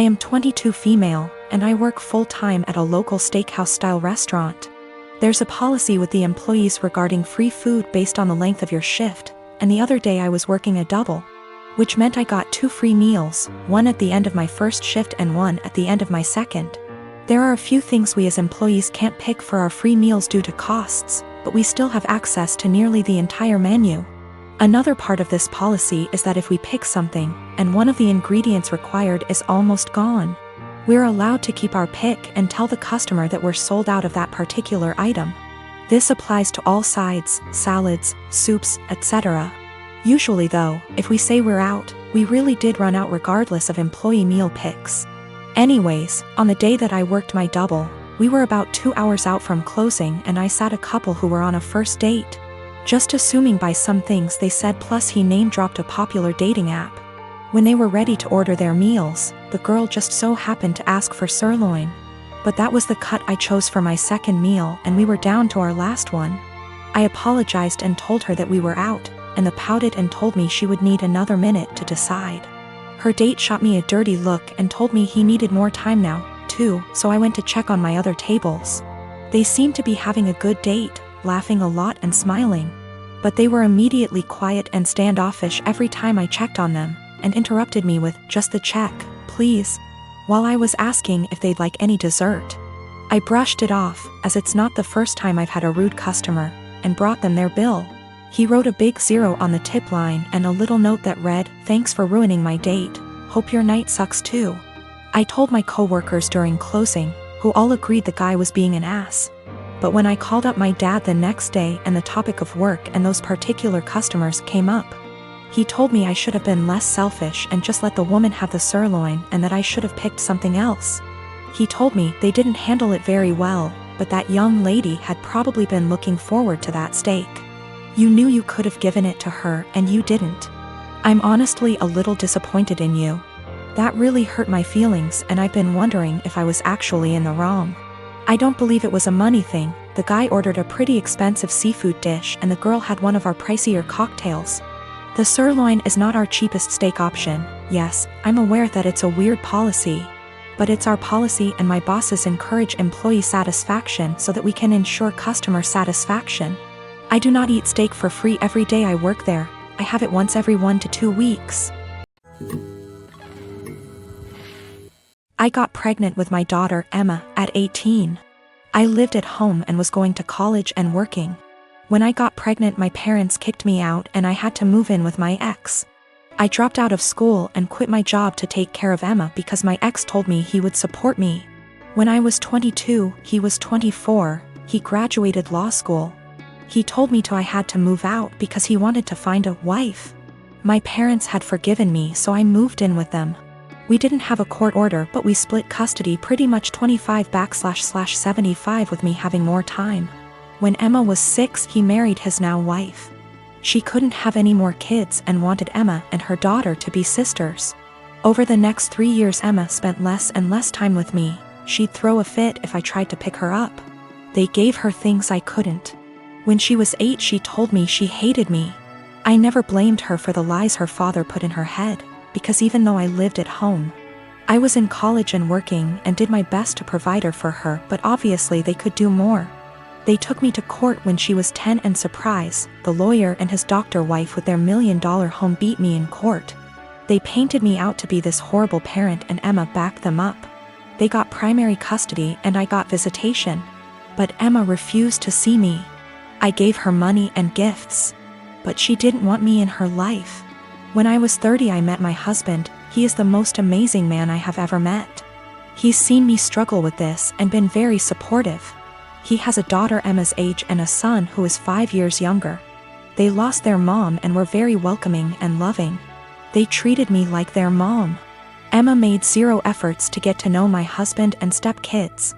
I am 22 female, and I work full-time at a local steakhouse-style restaurant. There's a policy with the employees regarding free food based on the length of your shift, and the other day I was working a double, which meant I got 2 free meals, one at the end of my first shift and one at the end of my second. There are a few things we as employees can't pick for our free meals due to costs, but we still have access to nearly the entire menu. Another part of this policy is that if we pick something, and one of the ingredients required is almost gone, we're allowed to keep our pick and tell the customer that we're sold out of that particular item. This applies to all sides, salads, soups, etc. Usually though, if we say we're out, we really did run out regardless of employee meal picks. Anyways, on the day that I worked my double, we were about 2 hours out from closing and I sat a couple who were on a first date. Just assuming by some things they said, plus he name-dropped a popular dating app. When they were ready to order their meals, the girl just so happened to ask for sirloin. But that was the cut I chose for my second meal and we were down to our last one. I apologized and told her that we were out, and the pouted and told me she would need another minute to decide. Her date shot me a dirty look and told me he needed more time now, too, so I went to check on my other tables. They seemed to be having a good date, laughing a lot and smiling. But they were immediately quiet and standoffish every time I checked on them, and interrupted me with, "Just the check, please," while I was asking if they'd like any dessert. I brushed it off, as it's not the first time I've had a rude customer, and brought them their bill. He wrote a big 0 on the tip line and a little note that read, "Thanks for ruining my date. Hope your night sucks too." I told my coworkers during closing, who all agreed the guy was being an ass. But when I called up my dad the next day and the topic of work and those particular customers came up, he told me I should have been less selfish and just let the woman have the sirloin and that I should have picked something else. He told me they didn't handle it very well, but that young lady had probably been looking forward to that steak. You knew you could have given it to her and you didn't. I'm honestly a little disappointed in you. That really hurt my feelings and I've been wondering if I was actually in the wrong. I don't believe it was a money thing. The guy ordered a pretty expensive seafood dish and the girl had one of our pricier cocktails. The sirloin is not our cheapest steak option. Yes, I'm aware that it's a weird policy. But it's our policy and my bosses encourage employee satisfaction so that we can ensure customer satisfaction. I do not eat steak for free every day I work there. I have it once every 1 to 2 weeks. I got pregnant with my daughter Emma at 18. I lived at home and was going to college and working. When I got pregnant, my parents kicked me out and I had to move in with my ex. I dropped out of school and quit my job to take care of Emma because my ex told me he would support me. When I was 22, he was 24, he graduated law school. He told me I had to move out because he wanted to find a wife. My parents had forgiven me, so I moved in with them. We didn't have a court order, but we split custody pretty much 25/75 with me having more time. When Emma was 6, he married his now wife. She couldn't have any more kids and wanted Emma and her daughter to be sisters. Over the next 3 years, Emma spent less and less time with me. She'd throw a fit if I tried to pick her up. They gave her things I couldn't. When she was 8, she told me she hated me. I never blamed her for the lies her father put in her head, because even though I lived at home, I was in college and working and did my best to provide her for her, but obviously they could do more. They took me to court when she was 10 and surprise, the lawyer and his doctor wife with their $1 million home beat me in court. They painted me out to be this horrible parent and Emma backed them up. They got primary custody and I got visitation. But Emma refused to see me. I gave her money and gifts. But she didn't want me in her life. When I was 30, I met my husband. He is the most amazing man I have ever met. He's seen me struggle with this and been very supportive. He has a daughter Emma's age and a son who is 5 years younger. They lost their mom and were very welcoming and loving. They treated me like their mom. Emma made 0 efforts to get to know my husband and stepkids.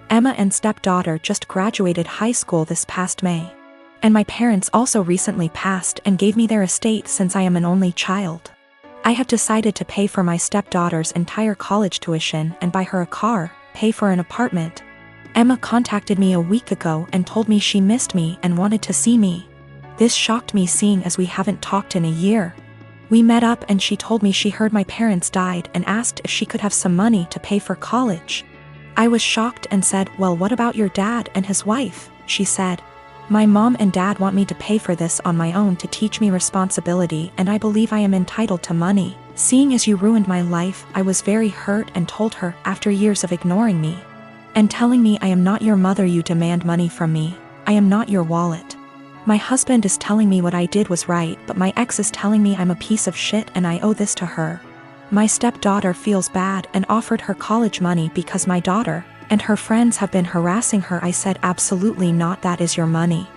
Emma and stepdaughter just graduated high school this past May. And my parents also recently passed and gave me their estate since I am an only child. I have decided to pay for my stepdaughter's entire college tuition and buy her a car, pay for an apartment. Emma contacted me a week ago and told me she missed me and wanted to see me. This shocked me seeing as we haven't talked in a year. We met up and she told me she heard my parents died and asked if she could have some money to pay for college. I was shocked and said, "Well, what about your dad and his wife?" She said, "My mom and dad want me to pay for this on my own to teach me responsibility, and I believe I am entitled to money. Seeing as you ruined my life," I was very hurt and told her, after years of ignoring me and telling me, "I am not your mother, you demand money from me. I am not your wallet. My husband is telling me what I did was right, but my ex is telling me I'm a piece of shit and I owe this to her. My stepdaughter feels bad and offered her college money because my daughter and her friends have been harassing her." I said, "Absolutely not, that is your money."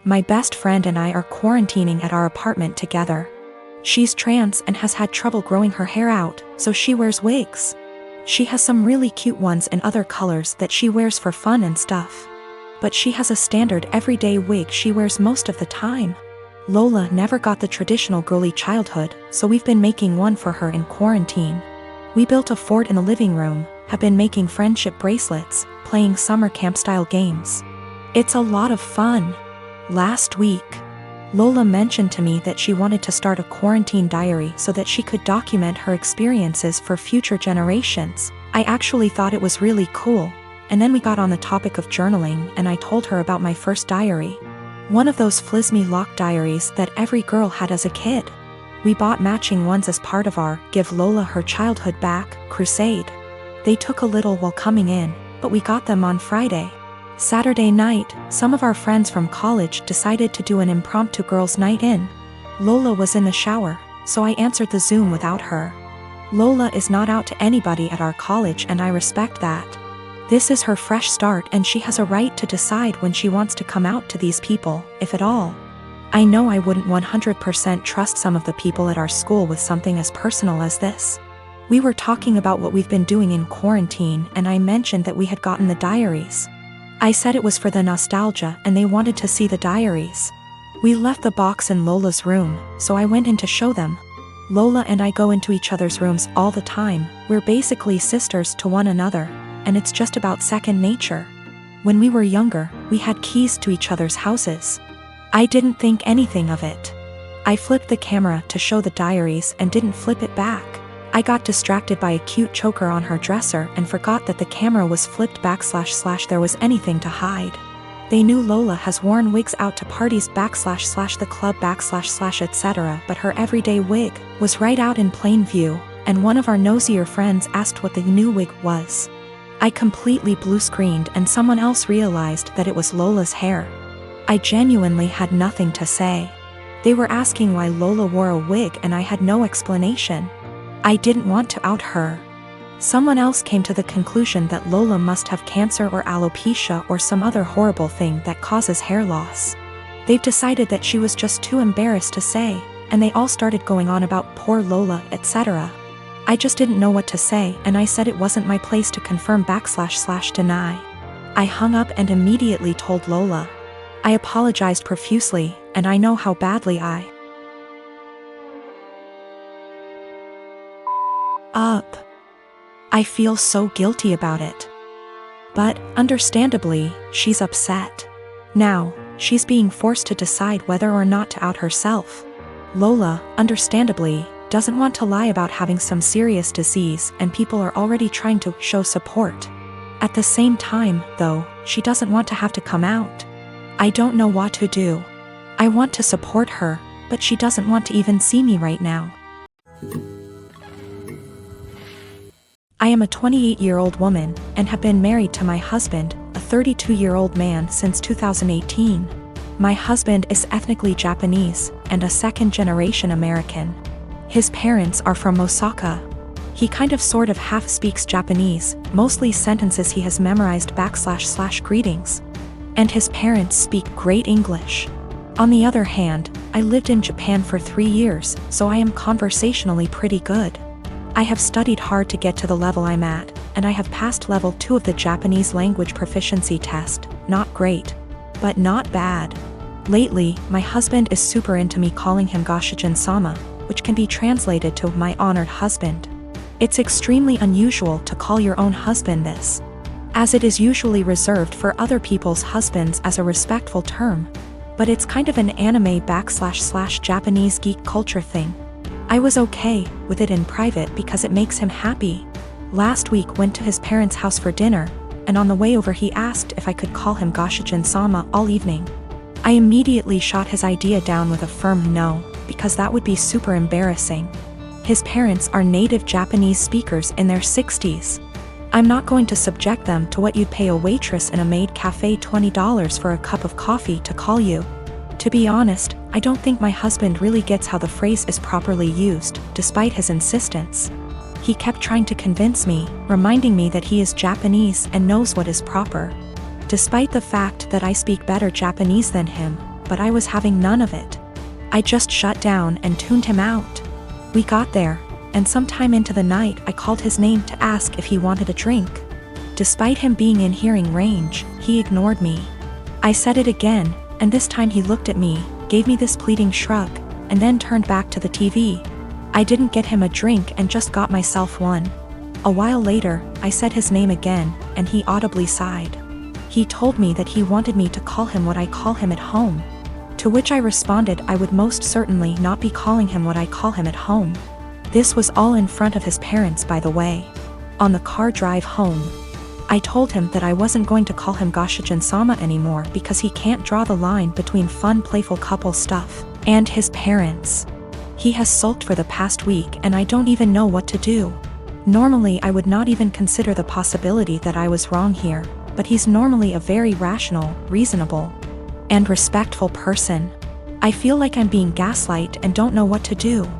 My best friend and I are quarantining at our apartment together. She's trans and has had trouble growing her hair out, so she wears wigs. She has some really cute ones in other colors that she wears for fun and stuff. But she has a standard everyday wig she wears most of the time. Lola never got the traditional girly childhood, so we've been making one for her in quarantine. We built a fort in the living room, have been making friendship bracelets, playing summer camp-style games. It's a lot of fun. Last week, Lola mentioned to me that she wanted to start a quarantine diary so that she could document her experiences for future generations. I actually thought it was really cool, and then we got on the topic of journaling and I told her about my first diary. One of those flismy lock diaries that every girl had as a kid. We bought matching ones as part of our Give Lola Her Childhood Back crusade. They took a little while coming in, but we got them on Friday. Saturday night, some of our friends from college decided to do an impromptu girls' night in. Lola was in the shower, so I answered the Zoom without her. Lola is not out to anybody at our college and I respect that. This is her fresh start and she has a right to decide when she wants to come out to these people, if at all. I know I wouldn't 100% trust some of the people at our school with something as personal as this. We were talking about what we've been doing in quarantine and I mentioned that we had gotten the diaries. I said it was for the nostalgia and they wanted to see the diaries. We left the box in Lola's room, so I went in to show them. Lola and I go into each other's rooms all the time, we're basically sisters to one another, and it's just about second nature. When we were younger, we had keys to each other's houses. I didn't think anything of it. I flipped the camera to show the diaries and didn't flip it back. I got distracted by a cute choker on her dresser and forgot that the camera was flipped back / there was anything to hide. They knew Lola has worn wigs out to parties / the club / etc., but her everyday wig was right out in plain view, and one of our nosier friends asked what the new wig was. I completely blue-screened and someone else realized that it was Lola's hair. I genuinely had nothing to say. They were asking why Lola wore a wig and I had no explanation. I didn't want to out her. Someone else came to the conclusion that Lola must have cancer or alopecia or some other horrible thing that causes hair loss. They've decided that she was just too embarrassed to say, and they all started going on about poor Lola, etc. I just didn't know what to say and I said it wasn't my place to confirm / deny. I hung up and immediately told Lola. I apologized profusely, and I know how badly I I feel so guilty about it. But, understandably, she's upset. Now, she's being forced to decide whether or not to out herself. Lola, understandably, doesn't want to lie about having some serious disease and people are already trying to show support. At the same time, though, she doesn't want to have to come out. I don't know what to do. I want to support her, but she doesn't want to even see me right now. I am a 28-year-old woman and have been married to my husband, a 32-year-old man, since 2018. My husband is ethnically Japanese and a second-generation American. His parents are from Osaka. He kind of sort of half speaks Japanese, mostly sentences he has memorized / greetings. And his parents speak great English. On the other hand, I lived in Japan for 3 years, so I am conversationally pretty good. I have studied hard to get to the level I'm at, and I have passed level 2 of the Japanese language proficiency test. Not great, but not bad. Lately, my husband is super into me calling him Goshijin-sama, which can be translated to my honored husband. It's extremely unusual to call your own husband this, as it is usually reserved for other people's husbands as a respectful term. but it's kind of an anime/Japanese geek culture thing. I was okay with it in private because it makes him happy. Last week went to his parents' house for dinner, and on the way over he asked if I could call him Goshijin-sama all evening. I immediately shot his idea down with a firm no, because that would be super embarrassing. His parents are native Japanese speakers in their 60s. I'm not going to subject them to what you'd pay a waitress in a maid cafe $20 for a cup of coffee to call you. To be honest, I don't think my husband really gets how the phrase is properly used, despite his insistence. He kept trying to convince me, reminding me that he is Japanese and knows what is proper. Despite the fact that I speak better Japanese than him, but I was having none of it. I just shut down and tuned him out. We got there, and sometime into the night I called his name to ask if he wanted a drink. Despite him being in hearing range, he ignored me. I said it again, and this time he looked at me, gave me this pleading shrug, and then turned back to the TV. I didn't get him a drink and just got myself one. A while later, I said his name again, and he audibly sighed. He told me that he wanted me to call him what I call him at home. To which I responded I would most certainly not be calling him what I call him at home. This was all in front of his parents, by the way. On the car drive home, I told him that I wasn't going to call him Goshijin-sama anymore because he can't draw the line between fun, playful couple stuff and his parents. He has sulked for the past week and I don't even know what to do. Normally I would not even consider the possibility that I was wrong here, but he's normally a very rational, reasonable, and respectful person. I feel like I'm being gaslighted and don't know what to do.